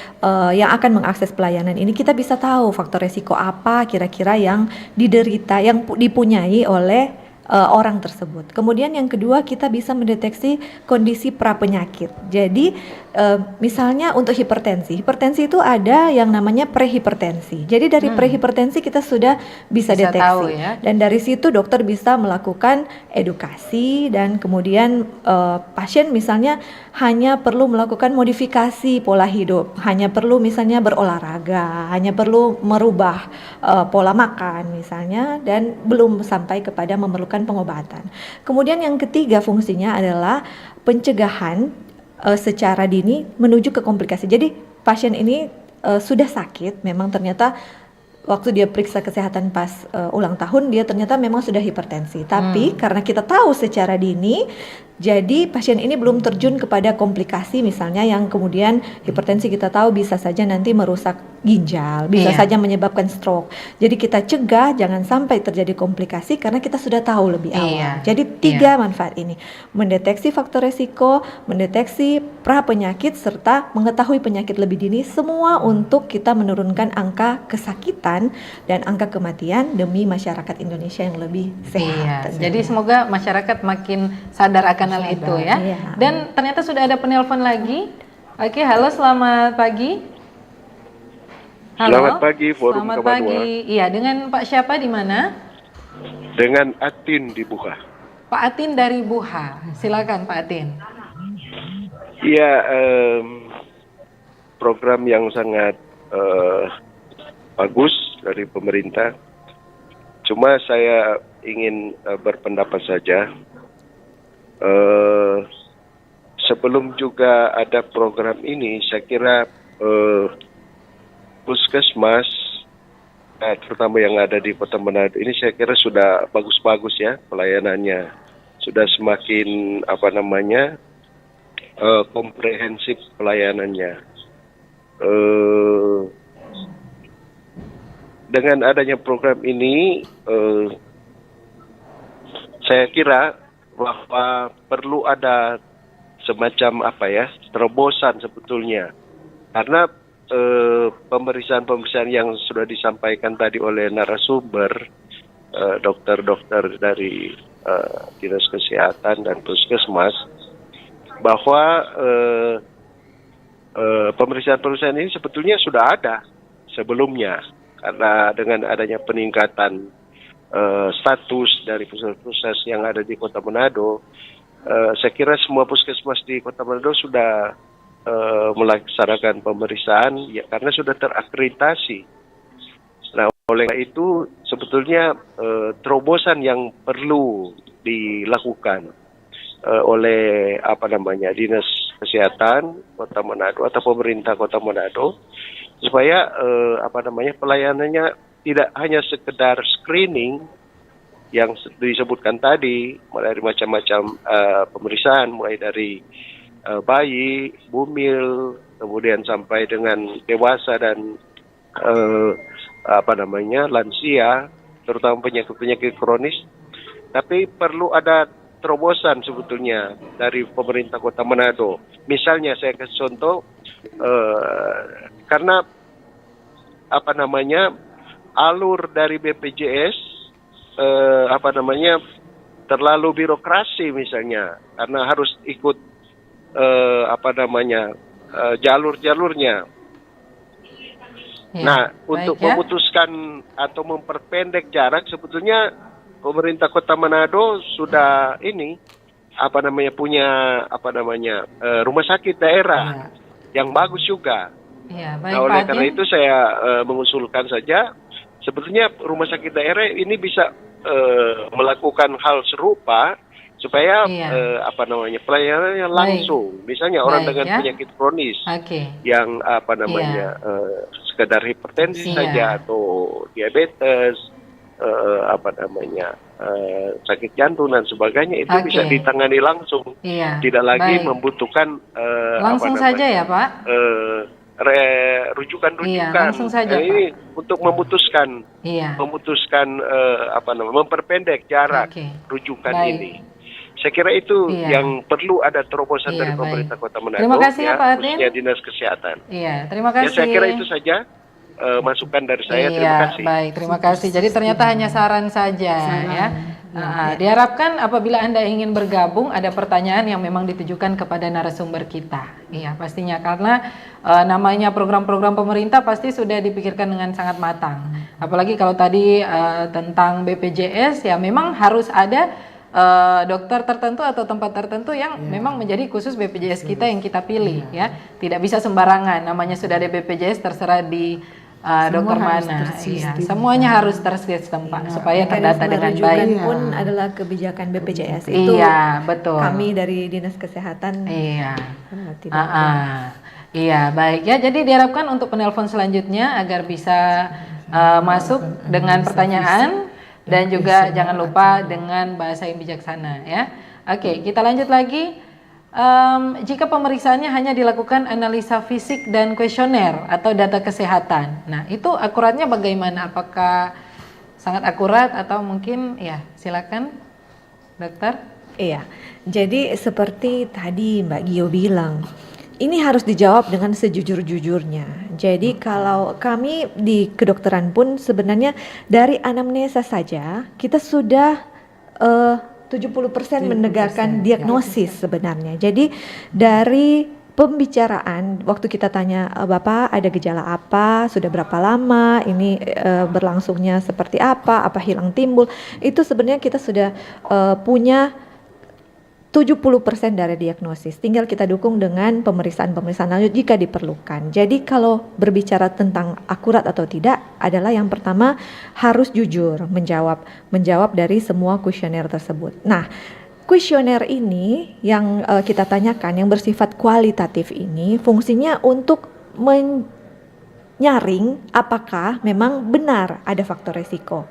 yang akan mengakses pelayanan ini, kita bisa tahu faktor resiko apa kira-kira yang diderita, yang dipunyai oleh orang tersebut. Kemudian yang kedua kita bisa mendeteksi kondisi prapenyakit. Jadi misalnya untuk hipertensi itu ada yang namanya prehipertensi. Jadi dari prehipertensi kita sudah bisa deteksi tahu, ya? Dan dari situ dokter bisa melakukan edukasi dan kemudian pasien misalnya hanya perlu melakukan modifikasi pola hidup, hanya perlu misalnya berolahraga, hanya perlu merubah pola makan misalnya, dan belum sampai kepada memerlukan pengobatan. Kemudian yang ketiga fungsinya adalah pencegahan secara dini menuju ke komplikasi. Jadi pasien ini sudah sakit, memang ternyata waktu dia periksa kesehatan pas ulang tahun dia ternyata memang sudah hipertensi. Tapi karena kita tahu secara dini, jadi pasien ini belum terjun kepada komplikasi misalnya yang kemudian hipertensi kita tahu bisa saja nanti merusak ginjal, bisa saja menyebabkan stroke. Jadi kita cegah jangan sampai terjadi komplikasi karena kita sudah tahu lebih awal. Jadi 3 manfaat ini: mendeteksi faktor resiko, mendeteksi pra penyakit, serta mengetahui penyakit lebih dini, semua untuk kita menurunkan angka kesakitan dan angka kematian demi masyarakat Indonesia yang lebih sehat. Jadi semoga masyarakat makin sadar akan hal itu ya. Dan ternyata sudah ada penelpon lagi. Oke, halo, selamat pagi. Halo. Selamat pagi, Forum Selamat Kabanua. pagi. Iya, dengan Pak siapa di mana? Dengan Atin di Buka. Pak Atin dari Buha. Silakan Pak Atin. Iya, program yang sangat bagus dari pemerintah. Cuma saya ingin berpendapat saja. Sebelum juga ada program ini, saya kira puskesmas, terutama yang ada di Kota Manado ini, saya kira sudah bagus-bagus ya pelayanannya, sudah semakin komprehensif pelayanannya. Dengan adanya program ini, saya kira bahwa perlu ada semacam terobosan sebetulnya, karena pemeriksaan yang sudah disampaikan tadi oleh narasumber, dokter-dokter dari Dinas Kesehatan dan Puskesmas, bahwa pemeriksaan ini sebetulnya sudah ada sebelumnya, karena dengan adanya peningkatan status dari puskesmas yang ada di Kota Manado, saya kira semua puskesmas di Kota Manado sudah melaksanakan pemeriksaan ya, karena sudah terakreditasi. Nah, oleh itu sebetulnya terobosan yang perlu dilakukan oleh Dinas Kesehatan Kota Manado atau pemerintah Kota Manado, supaya pelayanannya tidak hanya sekedar screening yang disebutkan tadi, mulai dari macam-macam pemeriksaan, mulai dari bayi, bumil, kemudian sampai dengan dewasa dan lansia, terutama penyakit-penyakit kronis. Tapi perlu ada terobosan sebetulnya dari pemerintah Kota Manado. Misalnya saya kasih contoh, karena alur dari BPJS terlalu birokrasi misalnya, karena harus ikut jalur-jalurnya. Ya, Nah, untuk baik ya. memutuskan atau memperpendek jarak, sebetulnya pemerintah Kota Manado sudah punya rumah sakit daerah yang bagus juga. Ya, baik Nah, oleh Pak karena Adin. itu saya mengusulkan saja, sebetulnya rumah sakit daerah ini bisa melakukan hal serupa supaya pelayanannya langsung. Misalnya orang Baik, dengan ya. penyakit kronis Oke. yang sekedar hipertensi Iya. saja atau diabetes, sakit jantung dan sebagainya, itu Oke. bisa ditangani langsung. Iya, Tidak lagi baik. membutuhkan Langsung saja ya Pak? rujukan-rujukan. Iya, langsung saja, Nah, ini untuk memutuskan Iya. memperpendek jarak Oke. rujukan Baik. ini. Saya kira itu Iya. yang perlu ada terobosan Iya, dari baik. pemerintah Kota Manado, Terima kasih ya, Pak Adin. khususnya Dinas Kesehatan. Iya, terima Ya, kasih. saya kira itu saja masukan dari saya. Terima Iya, kasih. baik, terima kasih. Jadi ternyata hanya saran saja ya. Diharapkan apabila Anda ingin bergabung, ada pertanyaan yang memang ditujukan kepada narasumber kita. Iya, pastinya karena namanya program-program pemerintah pasti sudah dipikirkan dengan sangat matang. Apalagi kalau tadi tentang BPJS, ya memang harus ada dokter tertentu atau tempat tertentu yang memang menjadi khusus BPJS kita yang kita pilih ya. Tidak bisa sembarangan, namanya sudah ada BPJS terserah di dokter harus mana. tersistem. Iya, semuanya harus tersistem Pak supaya terdata dengan Mekanisme rujukan baik. pun adalah kebijakan BPJS. Itu Iya, betul. kami dari Dinas Kesehatan Iya. tidak Iya, baik ya. Jadi diharapkan untuk penelpon selanjutnya agar bisa masuk dengan pertanyaan dan juga jangan lupa dengan bahasa yang bijaksana ya. Oke, kita lanjut lagi. Jika pemeriksaannya hanya dilakukan analisa fisik dan kuesioner atau data kesehatan, nah itu akuratnya bagaimana? Apakah sangat akurat atau mungkin ya? Silakan, dokter. Iya, jadi seperti tadi Mbak Gio bilang, ini harus dijawab dengan sejujur-jujurnya. Jadi kalau kami di kedokteran pun sebenarnya dari anamnesa saja kita sudah 70% menegakkan diagnosis sebenarnya. Jadi dari pembicaraan waktu kita tanya Bapak ada gejala apa, sudah berapa lama, ini berlangsungnya seperti apa hilang timbul, itu sebenarnya kita sudah punya 70% dari diagnosis. Tinggal kita dukung dengan pemeriksaan-pemeriksaan lanjut jika diperlukan. Jadi kalau berbicara tentang akurat atau tidak adalah yang pertama harus jujur menjawab dari semua kuesioner tersebut. Nah, kuesioner ini yang kita tanyakan yang bersifat kualitatif ini fungsinya untuk menyaring apakah memang benar ada faktor resiko.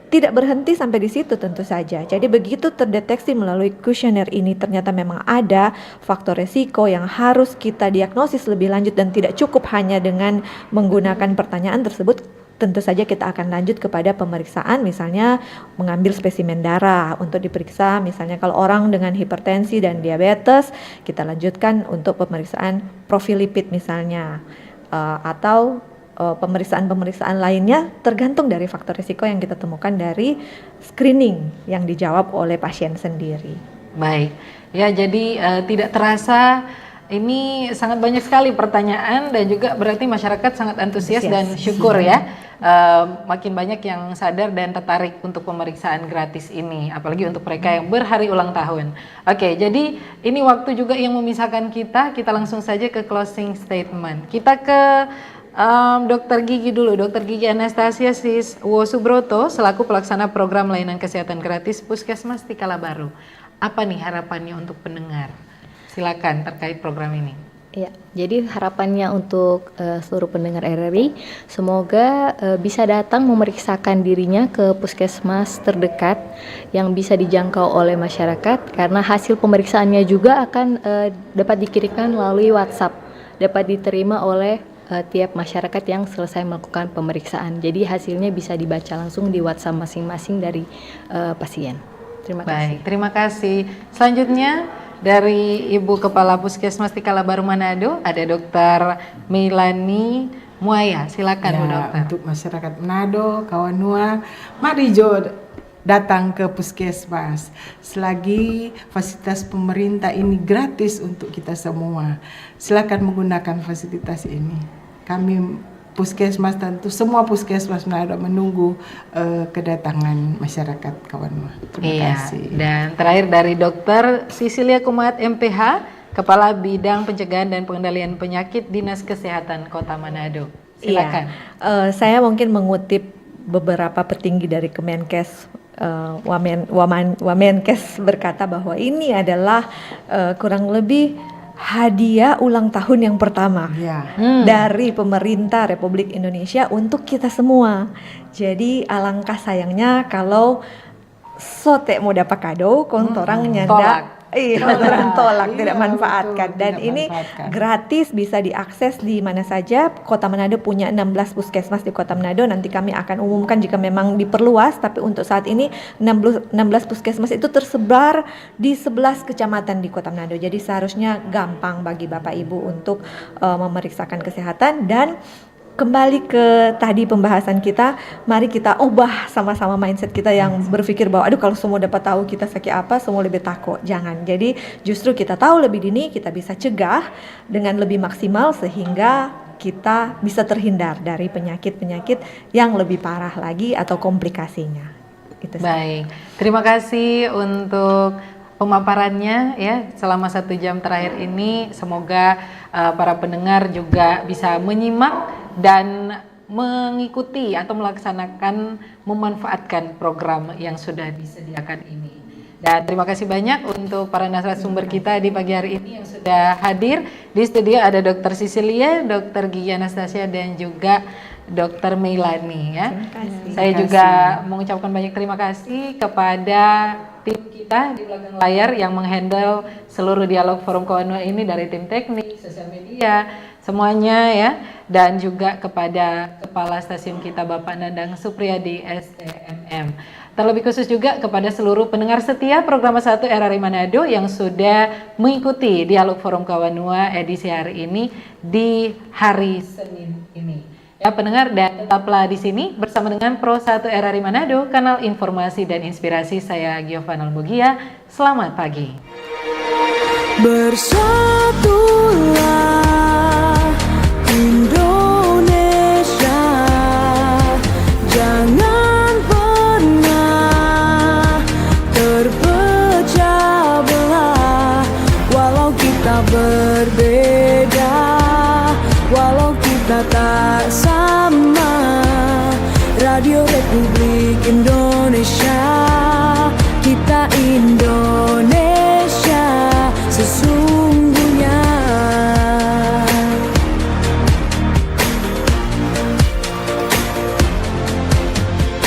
Tidak berhenti sampai di situ tentu saja. Jadi begitu terdeteksi melalui kuesioner ini ternyata memang ada faktor resiko yang harus kita diagnosis lebih lanjut dan tidak cukup hanya dengan menggunakan pertanyaan tersebut, tentu saja kita akan lanjut kepada pemeriksaan, misalnya mengambil spesimen darah untuk diperiksa. Misalnya kalau orang dengan hipertensi dan diabetes, kita lanjutkan untuk pemeriksaan profil lipid misalnya, atau pemeriksaan-pemeriksaan lainnya tergantung dari faktor risiko yang kita temukan dari screening yang dijawab oleh pasien sendiri. Baik, ya jadi tidak terasa ini sangat banyak sekali pertanyaan dan juga berarti masyarakat sangat antusias dan syukur ya. Makin banyak yang sadar dan tertarik untuk pemeriksaan gratis ini, apalagi untuk mereka yang berhari ulang tahun. Oke, jadi ini waktu juga yang memisahkan kita langsung saja ke closing statement. Kita ke Dokter Gigi dulu, Dokter Gigi Anastasia Siswosubroto selaku pelaksana program layanan kesehatan gratis Puskesmas Tikala Baru. Apa nih harapannya untuk pendengar? Silakan terkait program ini. Ya, jadi harapannya untuk seluruh pendengar RRI, semoga bisa datang memeriksakan dirinya ke puskesmas terdekat yang bisa dijangkau oleh masyarakat, karena hasil pemeriksaannya juga akan dapat dikirimkan melalui WhatsApp, dapat diterima oleh tiap masyarakat yang selesai melakukan pemeriksaan. Jadi hasilnya bisa dibaca langsung di WhatsApp masing-masing dari pasien. Terima kasih. Baik, terima kasih. Selanjutnya dari Ibu Kepala Puskesmas Tikala Baru Manado, ada Dr. Meilani Muaya. Silakan Bu Dokter. Untuk masyarakat Manado, Kawanua, mari datang ke puskesmas. Selagi fasilitas pemerintah ini gratis untuk kita semua, silakan menggunakan fasilitas ini. Kami puskesmas, tentu semua puskesmas Manado menunggu kedatangan masyarakat Kawanua. Terima kasih. Dan terakhir dari Dr. Sisilia Kumat MPH, Kepala Bidang Pencegahan dan Pengendalian Penyakit Dinas Kesehatan Kota Manado. Silakan. Saya mungkin mengutip beberapa petinggi dari Kemenkes. Wamenkes berkata bahwa ini adalah kurang lebih hadiah ulang tahun yang pertama dari pemerintah Republik Indonesia untuk kita semua. Jadi alangkah sayangnya kalau sote mau dapat kado, kontorang nyanda orang tolak, tidak manfaatkan. Dan ini gratis, bisa diakses di mana saja. Kota Manado punya 16 puskesmas di Kota Manado. Nanti kami akan umumkan jika memang diperluas. Tapi untuk saat ini 16 puskesmas itu tersebar di 11 kecamatan di Kota Manado. Jadi seharusnya gampang bagi Bapak Ibu untuk memeriksakan kesehatan. Dan kembali ke tadi pembahasan kita, mari kita ubah sama-sama mindset kita yang berpikir bahwa aduh kalau semua dapat tahu kita sakit apa, semua lebih takut. Jangan. Jadi justru kita tahu lebih dini, kita bisa cegah dengan lebih maksimal sehingga kita bisa terhindar dari penyakit-penyakit yang lebih parah lagi atau komplikasinya. Itu Baik, terima kasih untuk pemaparannya ya selama 1 jam terakhir ini. Semoga para pendengar juga bisa menyimak dan mengikuti atau melaksanakan, memanfaatkan program yang sudah disediakan ini. Dan terima kasih banyak untuk para narasumber kita di pagi hari ini yang sudah hadir. Di studio ada Dr. Sisilia, Dr. Gigi Anastasia, dan juga Dr. Meilani ya. Saya juga mengucapkan banyak terima kasih kepada tim kita di belakang layar yang menghandle seluruh dialog Forum Kawanua ini, dari tim teknik, sosial media, semuanya ya, dan juga kepada Kepala Stasiun kita Bapak Nandang Supriyadi STMM. Terlebih khusus juga kepada seluruh pendengar setia program 1 RRI Manado yang sudah mengikuti dialog Forum Kawanua edisi hari ini di hari Senin ini. Ya pendengar, dan tetaplah di sini bersama dengan Pro 1 RRI Manado, kanal informasi dan inspirasi. Saya Giovanna Albogia. Selamat pagi. Bersatulah Indonesia, jangan pernah terpecah belah. Walau kita berbeda, walau kita tak sama, Radio Republik Indonesia